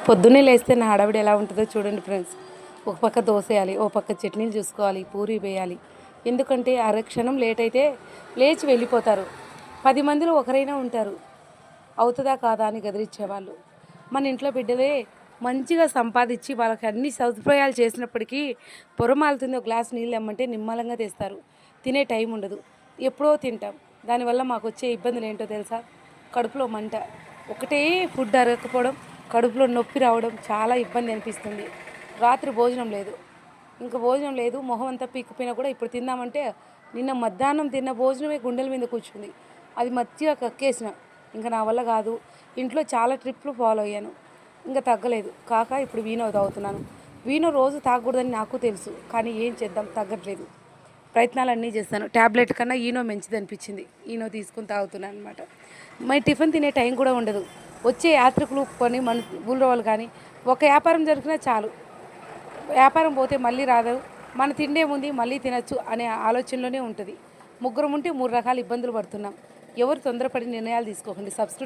పొద్దున్నే లేస్తే నా హడావిడి ఎలా ఉంటుందో చూడండి ఫ్రెండ్స్. ఒక పక్క దోశ వేయాలి, ఓ పక్క చట్నీలు చూసుకోవాలి, పూరి వేయాలి. ఎందుకంటే అరక్షణం లేట్ అయితే లేచి వెళ్ళిపోతారు. 10 మందిలో ఒకరైనా ఉంటారు అవుతుందా కాదా అని గదిరిచ్చేవాళ్ళు. మన ఇంట్లో బిడ్డలే మంచిగా సంపాదించి వాళ్ళకి అన్ని సదుపాయాలు చేసినప్పటికీ పొరమాలుతుంది. ఒక గ్లాస్ నీళ్ళు ఇమ్మంటే నిమ్మలంగా తెస్తారు. తినే టైం ఉండదు, ఎప్పుడో తింటాం. దానివల్ల మాకు వచ్చే ఇబ్బందులు ఏంటో తెలుసా? కడుపులో మంట, ఒకటే ఫుడ్ అరగకపోవడం, కడుపులో నొప్పి రావడం, చాలా ఇబ్బంది అనిపిస్తుంది. రాత్రి భోజనం లేదు, ఇంకా భోజనం లేదు, మొహం అంతా పీక్కుపోయినా కూడా ఇప్పుడు తిందామంటే నిన్న మధ్యాహ్నం తిన్న భోజనమే గుండెల మీద కూర్చుంది. అది మధ్యగా కక్కేసిన. ఇంకా నా వల్ల కాదు. ఇంట్లో చాలా ట్రిప్లు ఫాలో అయ్యాను, ఇంకా తగ్గలేదు. కాక ఇప్పుడు వీనో తాగుతున్నాను. వీనో రోజు తాగకూడదని నాకు తెలుసు, కానీ ఏం చేద్దాం, తగ్గట్లేదు. ప్రయత్నాలన్నీ చేస్తాను. ట్యాబ్లెట్ కన్నా ఈనో మంచిది అనిపించింది. ఈనో తీసుకుని తాగుతున్నాను అనమాట. మరి టిఫిన్ తినే టైం కూడా ఉండదు. వచ్చే యాత్రికులు కొన్ని మన ఊళ్ళో వాళ్ళు కానీ ఒక వ్యాపారం జరిగినా చాలు, వ్యాపారం పోతే మళ్ళీ రాదు, మన తిండేముంది మళ్ళీ తినచ్చు అనే ఆలోచనలోనే ఉంటుంది. ముగ్గురం ఉంటే 3 రకాల ఇబ్బందులు పడుతున్నాం. ఎవరు తొందరపడి నిర్ణయాలు తీసుకోకండి. సబ్స్క్రైబ్